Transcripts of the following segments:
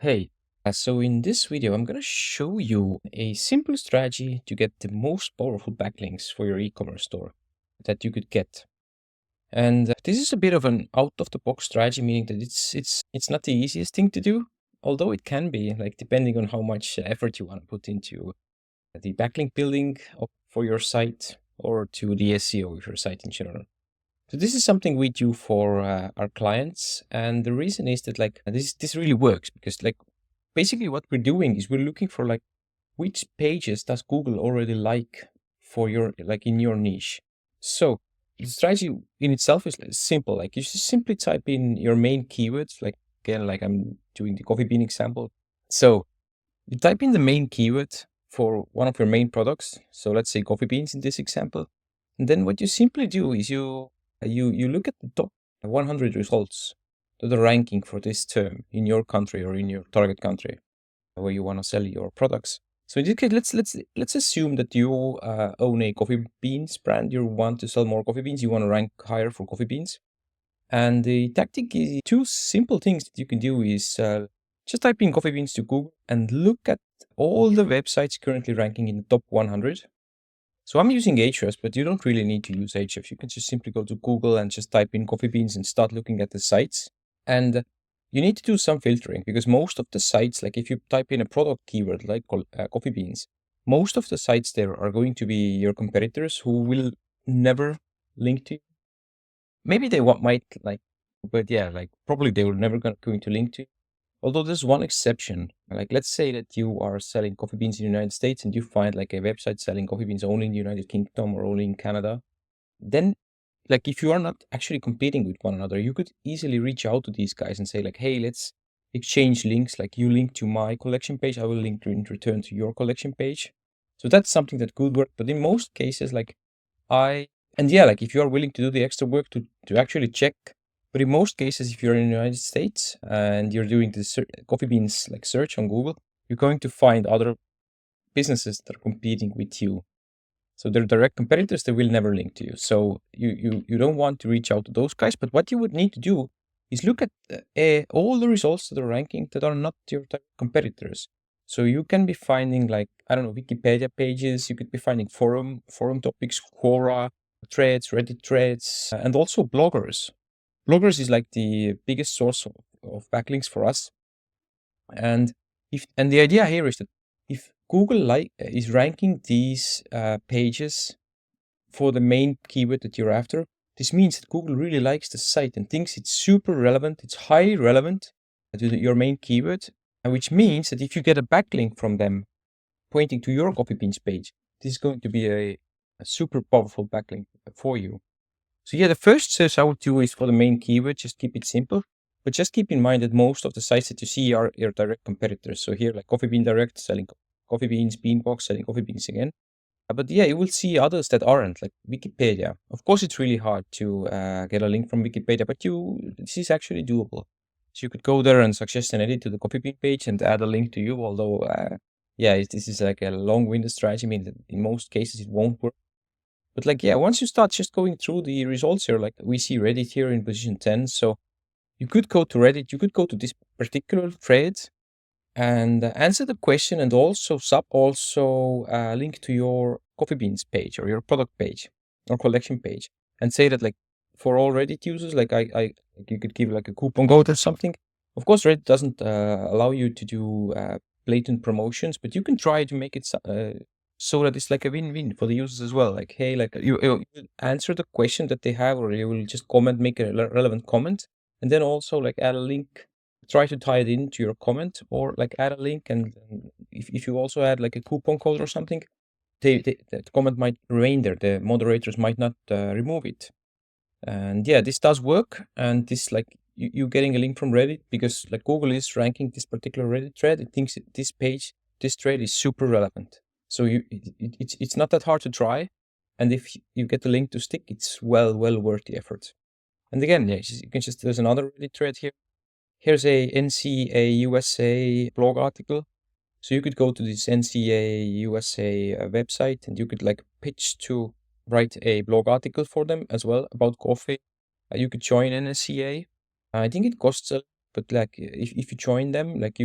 Hey, so in this video, I'm going to show you a simple strategy to get the most powerful backlinks for your e-commerce store that you could get. And this is a bit of an out-of-the-box strategy, meaning that it's not the easiest thing to do, although it can be, like depending on how much effort you want to put into the backlink building for your site or to the SEO of your site in general. So this is something we do for our clients, and the reason is that like this really works because like basically what we're doing is we're looking for like which pages does Google already like for your like in your niche. So the strategy in itself is simple. Like you just simply type in your main keywords. Like again, like I'm doing the coffee bean example. So you type in the main keyword for one of your main products. So let's say coffee beans in this example. And then what you simply do is you look at the top 100 results to the ranking for this term in your country or in your target country where you want to sell your products. So in this case, let's assume that you own a coffee beans brand. You want to sell more coffee beans. You want to rank higher for coffee beans. And the tactic is two simple things that you can do is just type in coffee beans to Google and look at all the websites currently ranking in the top 100. So I'm using Ahrefs, but you don't really need to use Ahrefs. You can just simply go to Google and just type in coffee beans and start looking at the sites. And you need to do some filtering because most of the sites, like if you type in a product keyword like coffee beans, most of the sites there are going to be your competitors who will never link to you. Maybe they might like, but yeah, like probably they were never going to link to you. Although there's one exception, like let's say that you are selling coffee beans in the United States and you find like a website selling coffee beans only in the United Kingdom or only in Canada, then like if you are not actually competing with one another, you could easily reach out to these guys and say like, hey, let's exchange links. Like you link to my collection page, I will link in return to your collection page. So that's something that could work. But in most cases, like and yeah, like if you are willing to do the extra work to actually check, but in most cases, if you're in the United States and you're doing the coffee beans like search on Google, you're going to find other businesses that are competing with you. So they're direct competitors, they will never link to you. So you don't want to reach out to those guys, but what you would need to do is look at all the results that are ranking that are not your competitors. So you can be finding like, I don't know, Wikipedia pages, you could be finding forum topics, Quora, threads, Reddit threads, and also bloggers. Bloggers is like the biggest source of backlinks for us. And the idea here is that if Google is ranking these pages for the main keyword that you're after, this means that Google really likes the site and thinks it's super relevant, it's highly relevant to your main keyword, and which means that if you get a backlink from them pointing to your coffee beans page, this is going to be a super powerful backlink for you. So yeah, the first search I would do is for the main keyword, just keep it simple. But just keep in mind that most of the sites that you see are your direct competitors. So here, like Coffee Bean Direct selling coffee beans, Beanbox selling coffee beans again. But yeah, you will see others that aren't, like Wikipedia. Of course, it's really hard to get a link from Wikipedia, but this is actually doable. So you could go there and suggest an edit to the coffee bean page and add a link to you. Although, yeah, this is like a long-winded strategy. I mean, in most cases, it won't work. But like, yeah, once you start just going through the results here, like we see Reddit here in position 10. So you could go to Reddit, you could go to this particular thread and answer the question and also link to your coffee beans page or your product page or collection page and say that like for all Reddit users, like you could give like a coupon code or something. Of course, Reddit doesn't allow you to do blatant promotions, but you can try to make it so that it's like a win-win for the users as well. Like, hey, like you answer the question that they have, or you will just make a relevant comment, and then also like add a link, try to tie it into your comment, or like add a link, and if you also add like a coupon code or something, that comment might remain there. The moderators might not remove it. And yeah, this does work, and this like you getting a link from Reddit because like Google is ranking this particular Reddit thread. It thinks this thread is super relevant. So it's not that hard to try, and if you get the link to stick, it's well worth the effort. And again, yeah, you can just there's another Reddit thread here. Here's a NCA USA blog article. So you could go to this NCA USA website and you could like pitch to write a blog article for them as well about coffee. You could join NSCA. I think it costs a but like if you join them, like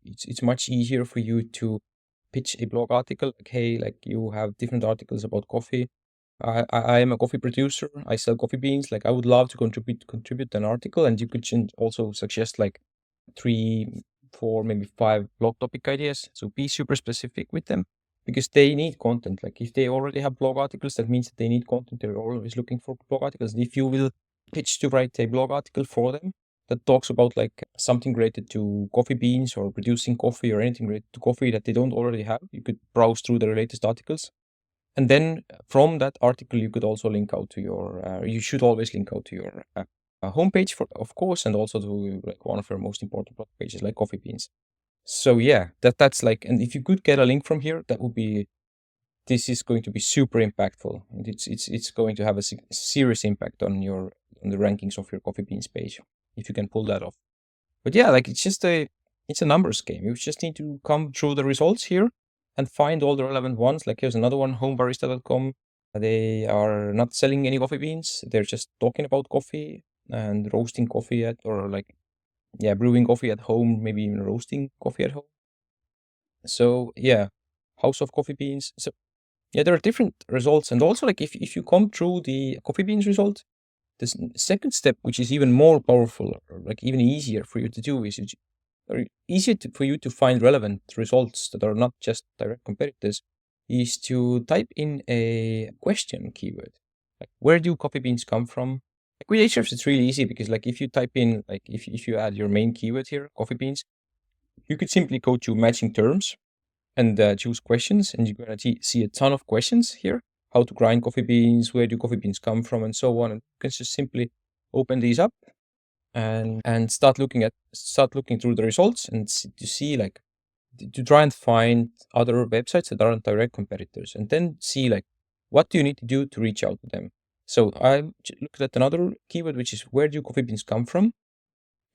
it's much easier for you to pitch a blog article. Like, hey, like you have different articles about coffee. I am a coffee producer. I sell coffee beans. Like I would love to contribute an article, and you could also suggest like 3, 4, maybe 5 blog topic ideas. So be super specific with them because they need content. Like if they already have blog articles, that means that they need content. They're always looking for blog articles. And if you will pitch to write a blog article for them that talks about like something related to coffee beans or producing coffee or anything related to coffee that they don't already have, you could browse through the latest articles. And then from that article, you could also link out to your, you should always link out to your homepage, of course, and also to like one of your most important blog pages like coffee beans. So yeah, that's like, and if you could get a link from here, that would be, this is going to be super impactful. And it's going to have a serious impact on the rankings of your coffee beans page if you can pull that off. But yeah, like it's a numbers game. You just need to come through the results here and find all the relevant ones. Like here's another one, homebarista.com. They are not selling any coffee beans. They're just talking about coffee and roasting coffee brewing coffee at home, maybe even roasting coffee at home. So yeah, House of Coffee Beans. So yeah, there are different results. And also like if you come through the coffee beans result, the second step, which is even more powerful, or like even easier for you to do, is easier for you to find relevant results that are not just direct competitors, is to type in a question keyword. Like, where do coffee beans come from? Like with Ahrefs, it's really easy because like if you type in, like if you add your main keyword here, coffee beans, you could simply go to matching terms and choose questions, and you're going to see a ton of questions here. How to grind coffee beans, where do coffee beans come from, and so on. And you can just simply open these up and start looking through the results and to see like to try and find other websites that aren't direct competitors, and then see like what do you need to do to reach out to them. So I looked at another keyword, which is where do coffee beans come from.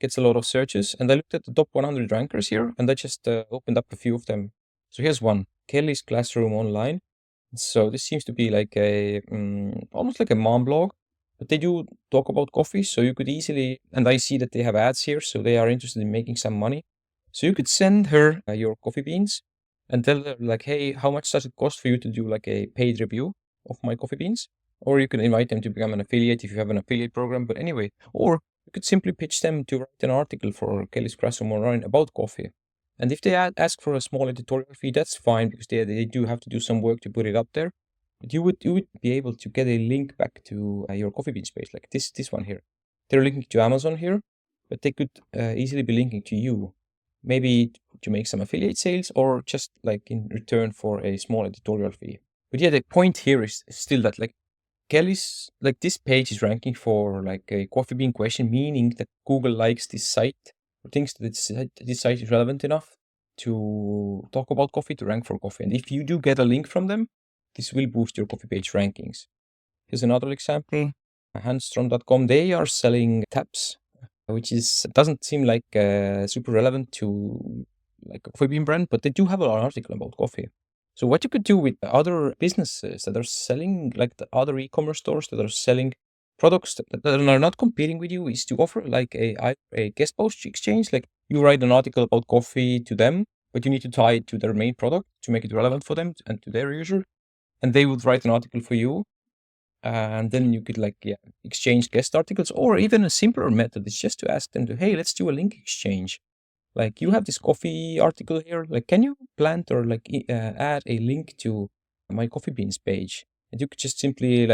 Gets a lot of searches, and I looked at the top 100 rankers here, and I just opened up a few of them. So here's one, Kelly's Classroom Online. So this seems to be like a almost like a mom blog, but they do talk about coffee. So you could easily, and I see that they have ads here, so they are interested in making some money. So you could send her your coffee beans and tell her like, hey, how much does it cost for you to do like a paid review of my coffee beans? Or you can invite them to become an affiliate if you have an affiliate program. But anyway, or you could simply pitch them to write an article for Kelly's Classroom Online about coffee. And if they ask for a small editorial fee, that's fine because they do have to do some work to put it up there. But you would be able to get a link back to your coffee beans page, like this one here. They're linking to Amazon here, but they could easily be linking to you, maybe to make some affiliate sales or just like in return for a small editorial fee. But yeah, the point here is still that like Kelly's, like this page is ranking for like a coffee bean question, meaning that Google likes this site or thinks that this site is relevant enough to talk about coffee, to rank for coffee. And if you do get a link from them, this will boost your coffee page rankings. Here's another example, handstrom.com. They are selling taps, which doesn't seem like super relevant to like a coffee bean brand, but they do have an article about coffee. So what you could do with other businesses that are selling, like the other e-commerce stores that are selling products that are not competing with you, is to offer like a guest post exchange. Like you write an article about coffee to them, but you need to tie it to their main product to make it relevant for them and to their user. And they would write an article for you. And then you could exchange guest articles, or even a simpler method is just to ask them to, hey, let's do a link exchange. Like you have this coffee article here, like can you plant or add a link to my coffee beans page? And you could just simply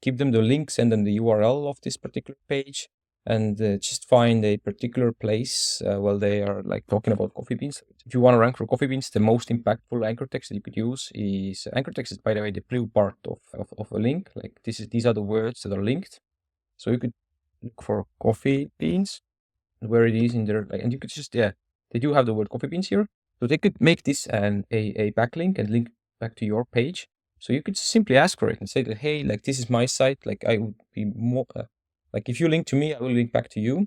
give them the link, send them the URL of this particular page, and just find a particular place while they are like talking about coffee beans. If you want to rank for coffee beans, the most impactful anchor text that you could use is anchor text is, by the way, the blue part of a link. Like these are the words that are linked. So you could look for coffee beans, where it is in there, and you could just they do have the word coffee beans here, so they could make this a backlink and link back to your page. So you could simply ask for it and say that, hey, like this is my site, like I would be more like if you link to me, I will link back to you.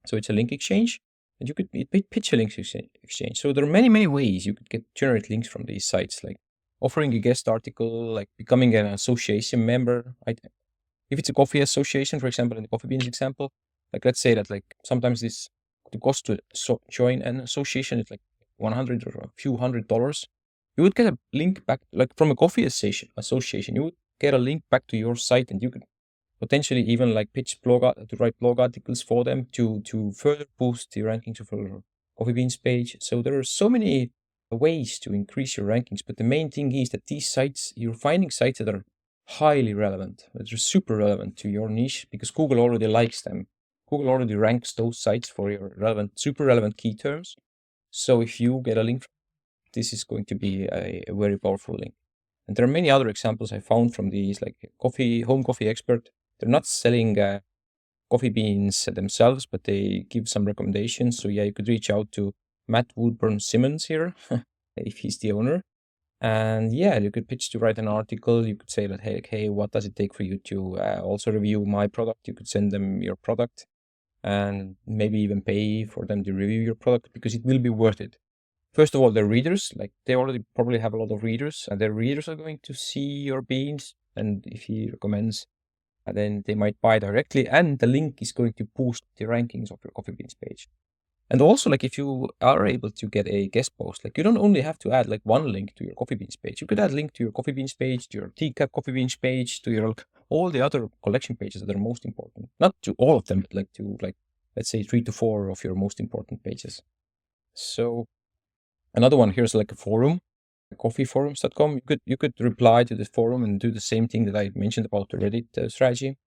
So it's a link exchange, and you could pitch a link exchange. So there are many ways you could generate links from these sites, like offering a guest article, like becoming an association member. If it's a coffee association, for example, in the coffee beans example, like let's say that like sometimes this the cost to join an association is like 100 or a few $100s. You would get a link back, like from a coffee association. You would get a link back to your site, and you could potentially even like pitch to write blog articles for them to further boost the rankings of your Coffee Beans page. So there are so many ways to increase your rankings, but the main thing is that these sites, you're finding sites that are highly relevant, that are super relevant to your niche, because Google already likes them. Google already ranks those sites for your super relevant key terms. So if you get a link, this is going to be a very powerful link. And there are many other examples I found from these, like home coffee expert. They're not selling coffee beans themselves, but they give some recommendations. So yeah, you could reach out to Matt Woodburn Simmons here, if he's the owner. And yeah, you could pitch to write an article. You could say that, hey, what does it take for you to also review my product? You could send them your product and maybe even pay for them to review your product, because it will be worth it. First of all, their readers, like they already probably have a lot of readers, and their readers are going to see your beans. And if he recommends, then they might buy directly, and the link is going to boost the rankings of your Coffee Beans page. And also, like if you are able to get a guest post, like you don't only have to add like one link to your Coffee Beans page. You could add link to your Coffee Beans page, to your Teacup Coffee Beans page, to your all the other collection pages that are most important. Not to all of them, but like to let's say 3 to 4 of your most important pages. So another one here's like a forum, coffeeforums.com. You could reply to the forum and do the same thing that I mentioned about the Reddit strategy.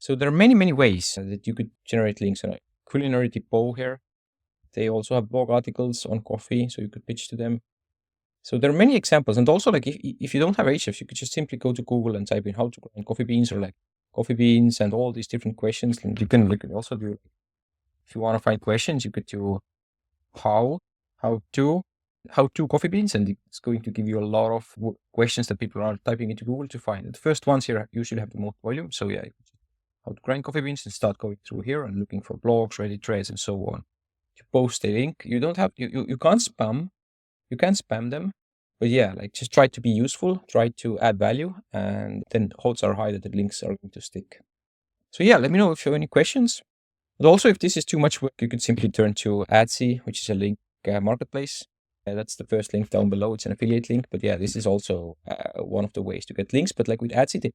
So there are many ways that you could generate links. And Culinary Depot here, they also have blog articles on coffee, so you could pitch to them. So there are many examples. And also, like if you don't have Ahrefs, you could just simply go to Google and type in how to grind coffee beans, or like coffee beans and all these different questions. And you can also do, if you want to find questions, you could do how to coffee beans, and it's going to give you a lot of questions that people are typing into Google to find. And the first ones here usually have the most volume. So yeah, how to grind coffee beans, and start going through here and looking for blogs, Reddit threads, and so on. You post a link. You don't have you can't spam. You can spam them, but yeah, like just try to be useful, try to add value, and then odds are high that the links are going to stick. So yeah, let me know if you have any questions. But also, if this is too much work, you could simply turn to Etsy, which is a link marketplace. That's the first link down below. It's an affiliate link, but yeah, this is also one of the ways to get links. But like with Etsy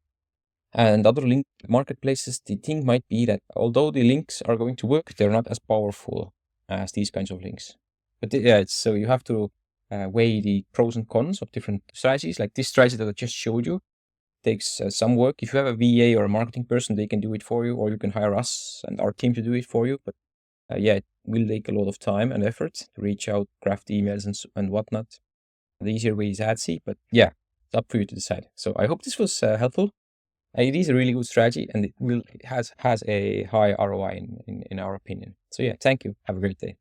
and other link marketplaces, the thing might be that although the links are going to work, they're not as powerful as these kinds of links. But yeah, so you have to weigh the pros and cons of different strategies. Like this strategy that I just showed you takes some work. If you have a VA or a marketing person, they can do it for you, or you can hire us and our team to do it for you. But yeah, it will take a lot of time and effort to reach out, craft emails and whatnot. The easier way is Etsy, but yeah, it's up for you to decide. So I hope this was helpful. It is a really good strategy, and it has a high ROI in our opinion. So yeah, thank you. Have a great day.